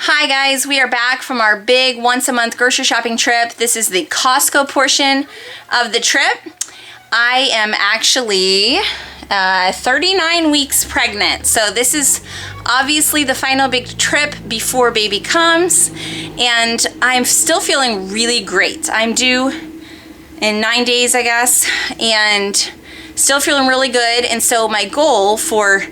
Hi guys, we are back from our big once-a-month grocery shopping trip. This is the Costco portion of the trip. I am actually 39 weeks pregnant, so this is obviously the final big trip before baby comes, and I'm still feeling really great. I'm due in 9 days, I guess, and still feeling really good. And so my goal for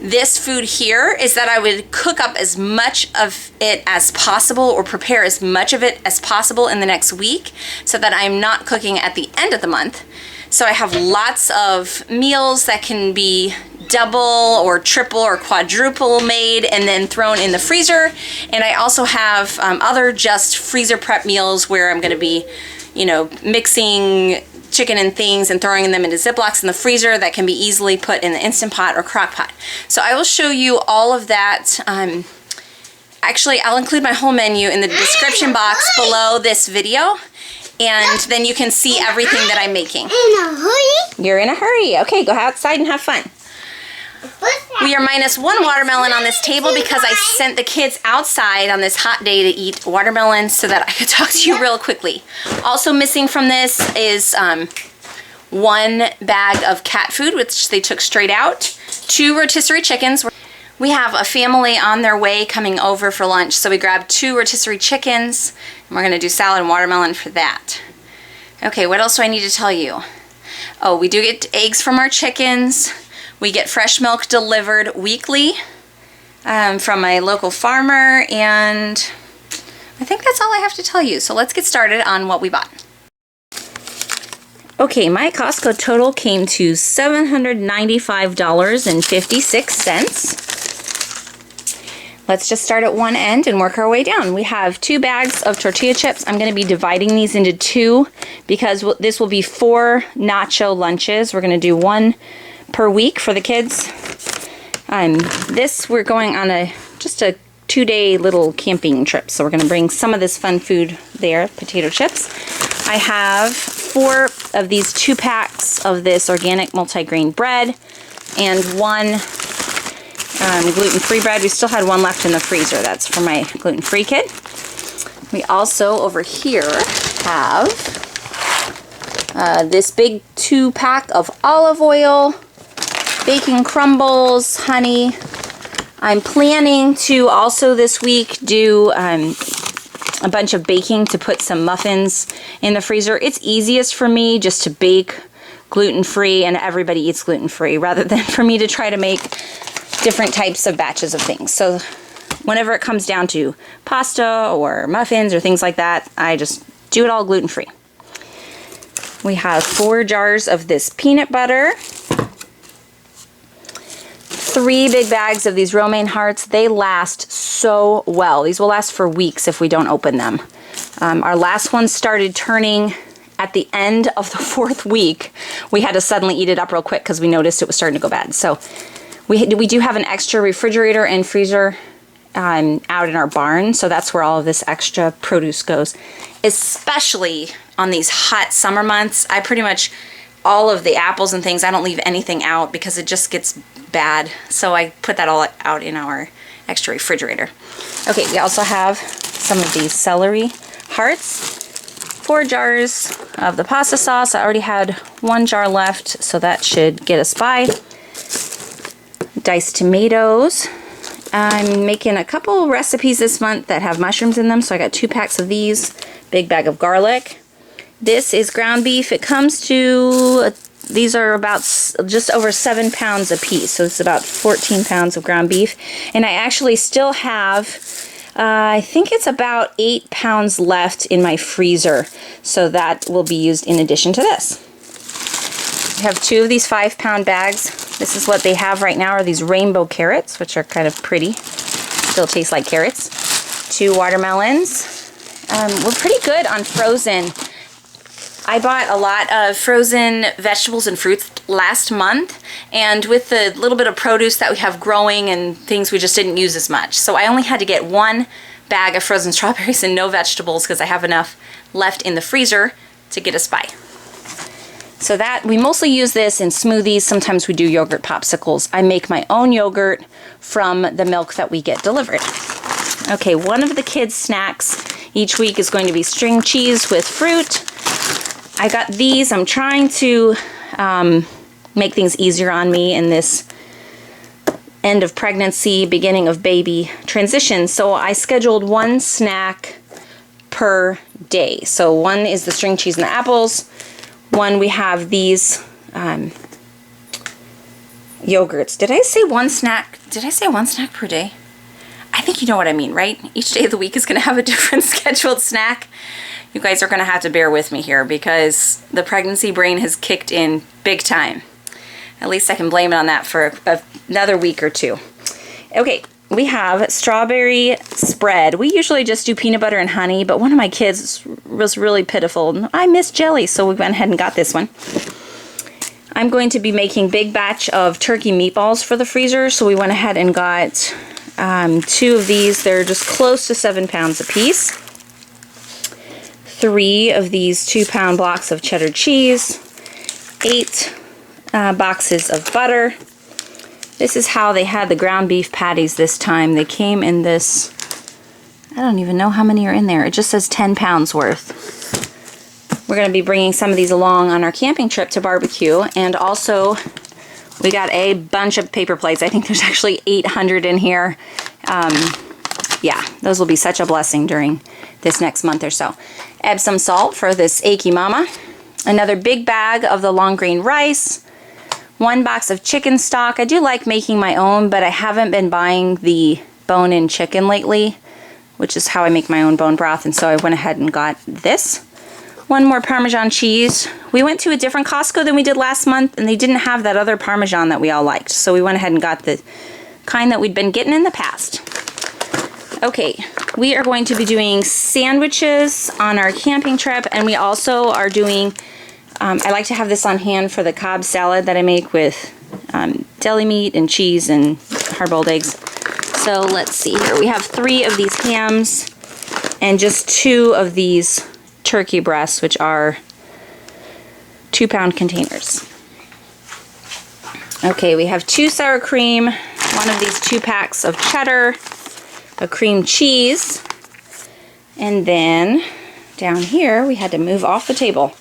this food here is that I would cook up as much of it as possible, or prepare as much of it as possible in the next week, so that I'm not cooking at the end of the month. So I have lots of meals that can be double or triple or quadruple made and then thrown in the freezer. And I also have other just freezer prep meals where I'm going to be, you know, mixing chicken and things and throwing them into Ziplocs in the freezer that can be easily put in the Instant Pot or crock pot. So I will show you all of that. Actually, I'll include my whole menu in the description box below this video, and then you can see everything that I'm making. In a hurry? You're in a hurry. Okay, go outside and have fun. We are minus one watermelon on this table because I sent the kids outside on this hot day to eat watermelons so that I could talk to you real quickly. Also missing from this is one bag of cat food, which they took straight out, 2 rotisserie chickens. We have a family on their way coming over for lunch, so we grabbed 2 rotisserie chickens, and we're gonna do salad and watermelon for that. Okay, what else do I need to tell you? Oh, we do get eggs from our chickens. We get fresh milk delivered weekly from my local farmer, and I think that's all I have to tell you. So let's get started on what we bought. Okay, my Costco total came to $795.56. Let's just start at one end and work our way down. We have 2 bags of tortilla chips. I'm going to be dividing these into 2 because this will be 4 nacho lunches. We're going to do 1 per week for the kids. We're going on just a 2-day little camping trip, so we're going to bring some of this fun food there. Potato chips. I have 4 of these 2 packs of this organic multigrain bread and 1 gluten-free bread. We still had 1 left in the freezer. That's for my gluten-free kid. We also over here have this big 2-pack of olive oil, baking crumbles, honey. I'm planning to also this week do a bunch of baking to put some muffins in the freezer. It's easiest for me just to bake gluten-free, and everybody eats gluten-free, rather than for me to try to make different types of batches of things. So whenever it comes down to pasta or muffins or things like that, I just do it all gluten-free. We have 4 jars of this peanut butter, 3 big bags of these romaine hearts. They last so well. These will last for weeks if we don't open them. Our last one started turning at the end of the 4th week. We had to suddenly eat it up real quick because we noticed it was starting to go bad. So we do have an extra refrigerator and freezer out in our barn, so that's where all of this extra produce goes. Especially on these hot summer months, I pretty much, all of the apples and things, I don't leave anything out because it just gets bad. So I put that all out in our extra refrigerator. Okay, we also have some of these celery hearts, 4 jars of the pasta sauce. I already had 1 jar left, so that should get us by. Diced tomatoes. I'm making a couple recipes this month that have mushrooms in them, so I got 2 packs of these. Big bag of garlic. This is ground beef. It comes to, these are about just over 7 pounds a piece, so it's about 14 pounds of ground beef. And I actually still have, I think it's about 8 pounds left in my freezer, so that will be used in addition to this. I have 2 of these 5-pound bags. This is what they have right now, are these rainbow carrots, which are kind of pretty. Still taste like carrots. 2 watermelons. We're pretty good on frozen. I bought a lot of frozen vegetables and fruits last month, and with the little bit of produce that we have growing and things, we just didn't use as much. So I only had to get 1 bag of frozen strawberries and no vegetables because I have enough left in the freezer to get us by. So that, we mostly use this in smoothies. Sometimes we do yogurt popsicles. I make my own yogurt from the milk that we get delivered. Okay, one of the kids' snacks each week is going to be string cheese with fruit. I got these. I'm trying to make things easier on me in this end of pregnancy, beginning of baby transition. So I scheduled one snack per day. So one is the string cheese and the apples. One, we have these yogurts. Did I say one snack? Did I say one snack per day? I think you know what I mean, right? Each day of the week is going to have a different scheduled snack. You guys are going to have to bear with me here because the pregnancy brain has kicked in big time. At least I can blame it on that for another week or two. Okay, we have strawberry spread. We usually just do peanut butter and honey, but one of my kids was really pitiful. I miss jelly, so we went ahead and got this one. I'm going to be making big batch of turkey meatballs for the freezer, so we went ahead and got 2 of these. They're just close to 7 pounds a piece. 3 of these 2-pound blocks of cheddar cheese. 8 boxes of butter. This is how they had the ground beef patties this time. They came in this, I don't even know how many are in there. It just says 10 pounds worth. We're going to be bringing some of these along on our camping trip to barbecue. And also, we got a bunch of paper plates. I think there's actually 800 in here. Yeah, those will be such a blessing during this next month or so. Epsom salt for this achy mama. Another big bag of the long grain rice. 1 box of chicken stock. I do like making my own, but I haven't been buying the bone-in chicken lately, which is how I make my own bone broth, and so I went ahead and got this. 1 more Parmesan cheese. We went to a different Costco than we did last month, and they didn't have that other Parmesan that we all liked, so we went ahead and got the kind that we'd been getting in the past. Okay, we are going to be doing sandwiches on our camping trip, and we also are doing I like to have this on hand for the Cobb salad that I make with deli meat and cheese and hard-boiled eggs. So let's see here. We have 3 of these hams and just 2 of these turkey breasts, which are 2-pound containers. Okay, we have 2 sour cream, 1 of these 2 packs of cheddar, a cream cheese, and then down here we had to move off the table.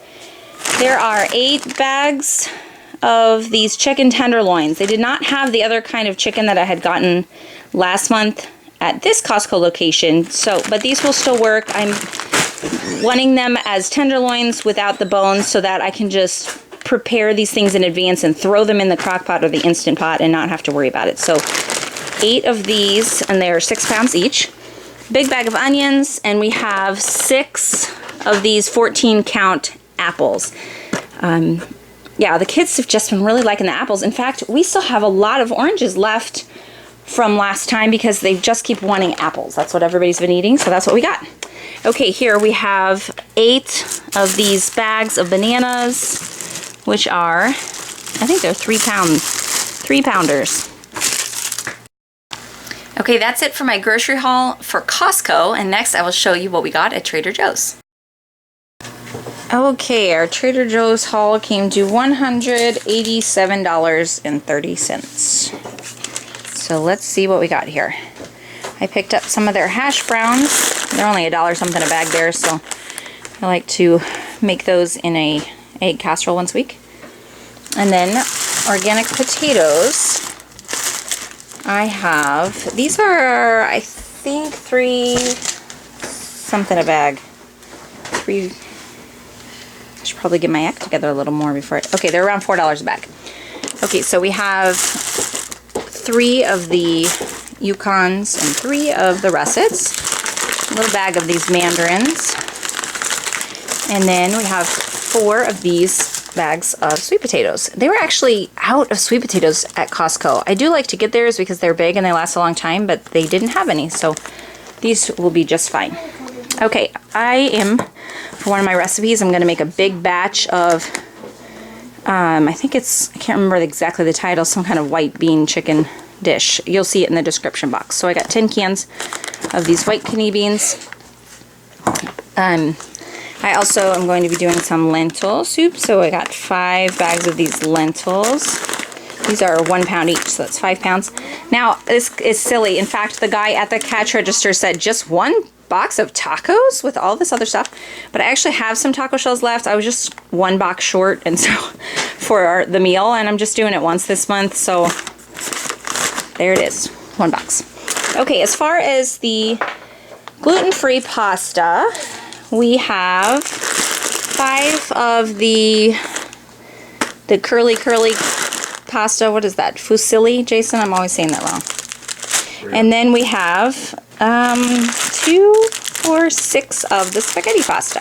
There are 8 bags of these chicken tenderloins. They did not have the other kind of chicken that I had gotten last month at this Costco location, but these will still work. I'm wanting them as tenderloins without the bones so that I can just prepare these things in advance and throw them in the crock pot or the Instant Pot and not have to worry about it. So 8 of these, and they're 6 pounds each. Big bag of onions, and we have 6 of these 14-count apples. Yeah, the kids have just been really liking the apples. In fact, we still have a lot of oranges left from last time because they just keep wanting apples. That's what everybody's been eating, so that's what we got. Okay, here we have 8 of these bags of bananas, which are, I think they're 3-pounders. Okay, that's it for my grocery haul for Costco, and next I will show you what we got at Trader Joe's. Okay, our Trader Joe's haul came to $187.30. So let's see what we got here. I picked up some of their hash browns. They're only $1 something a bag there, so I like to make those in a egg casserole once a week. And then organic potatoes. I have, these are, I think, 3 something a bag. 3, I should probably get my act together a little more before okay, they're around $4 a bag. Okay, so we have 3 of the Yukons and 3 of the russets. A little bag of these mandarins. And then we have 4 of these bags of sweet potatoes. They were actually out of sweet potatoes at Costco. I do like to get theirs because they're big and they last a long time, but they didn't have any, so these will be just fine. Okay, for one of my recipes, I'm going to make a big batch of, I can't remember exactly the title, some kind of white bean chicken dish. You'll see it in the description box. So I got 10 cans of these white kidney beans. I also am going to be doing some lentil soup, so I got 5 bags of these lentils. These are 1 pound each, so that's 5 pounds. Now, this is silly. In fact, the guy at the cash register said just 1 box of tacos with all this other stuff. But I actually have some taco shells left. I was just 1 box short, and so for the meal, and I'm just doing it once this month. So there it is, 1 box. Okay, as far as the gluten-free pasta, we have 5 of the curly pasta. What is that? Fusilli, Jason? I'm always saying that wrong. And then we have 2 or 6 of the spaghetti pasta.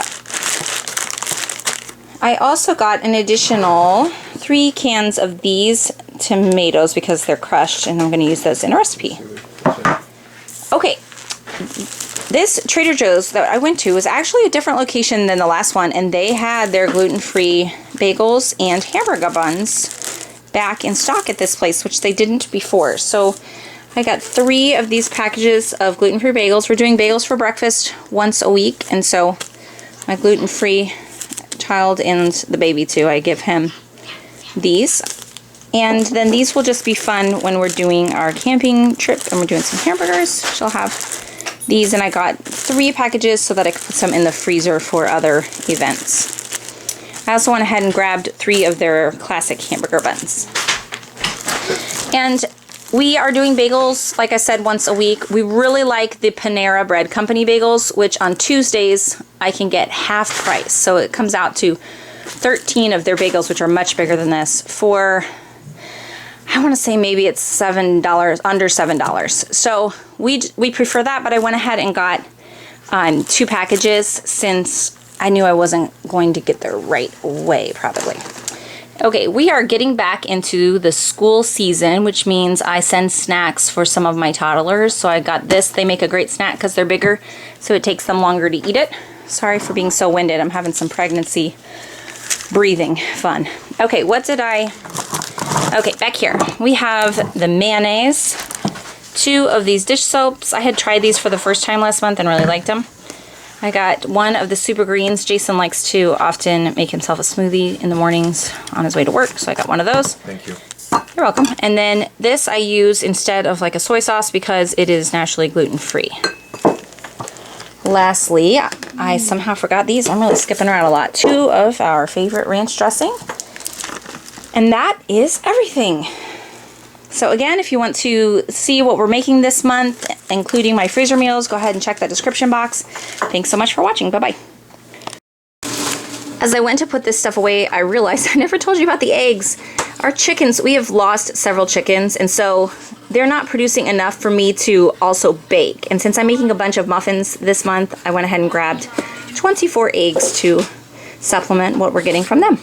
I also got an additional 3 cans of these tomatoes because they're crushed, and I'm going to use those in a recipe. Okay, this Trader Joe's that I went to was actually a different location than the last one, and they had their gluten-free bagels and hamburger buns back in stock at this place, which they didn't before. So I got 3 of these packages of gluten-free bagels. We're doing bagels for breakfast once a week, and so my gluten-free child and the baby too, I give him these. And then these will just be fun when we're doing our camping trip and we're doing some hamburgers. She'll have these, and I got 3 packages so that I could put some in the freezer for other events. I also went ahead and grabbed 3 of their classic hamburger buns. And we are doing bagels, like I said, once a week. We really like the Panera Bread Company bagels, which on Tuesdays I can get half price. So it comes out to 13 of their bagels, which are much bigger than this, for, I want to say maybe it's $7, under $7. So we prefer that, but I went ahead and got 2 packages since I knew I wasn't going to get there right away, probably. Okay, we are getting back into the school season, which means I send snacks for some of my toddlers. So I got this. They make a great snack because they're bigger, so it takes them longer to eat it. Sorry for being so winded. I'm having some pregnancy breathing fun. Okay, okay, back here we have the mayonnaise, 2 of these dish soaps. I had tried these for the first time last month and really liked them. I got 1 of the super greens. Jason likes to often make himself a smoothie in the mornings on his way to work, so I got 1 of those. Thank you. You're welcome. And then this I use instead of like a soy sauce because it is naturally gluten-free. Lastly, I somehow forgot these. I'm really skipping around a lot. 2 of our favorite ranch dressing. And that is everything. So again, if you want to see what we're making this month, including my freezer meals, go ahead and check that description box. Thanks so much for watching. Bye-bye. As I went to put this stuff away, I realized I never told you about the eggs. Our chickens, we have lost several chickens, and so they're not producing enough for me to also bake. And since I'm making a bunch of muffins this month, I went ahead and grabbed 24 eggs to supplement what we're getting from them.